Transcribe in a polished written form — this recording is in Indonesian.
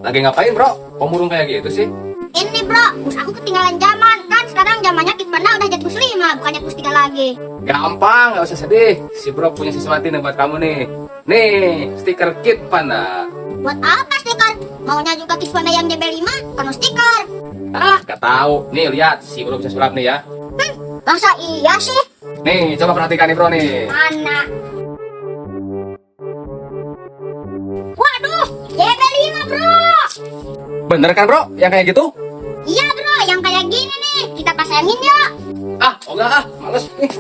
lagi ngapain bro? Kok murung kayak gitu sih? Ini bro, bus aku ketinggalan zaman. Kan sekarang zamannya Kitbana udah jadi bus 5, bukannya bus 3 lagi. Gampang, gak usah sedih. Si bro punya sesuatu nih buat kamu nih. Nih, stiker Kitbana. Buat apa stiker? Maunya juga Kitbana yang JB5, kan stiker. Ah, gak tahu. Nih lihat, si bro bisa sulap nih ya. Masa iya sih? Nih, coba perhatikan nih bro nih. Mana? Waduh, JB5 bro. Bener kan bro? Yang kayak gitu? Iya bro, yang kayak gini nih. Kita pasangin yuk. Ah, enggak ah, males. Nih,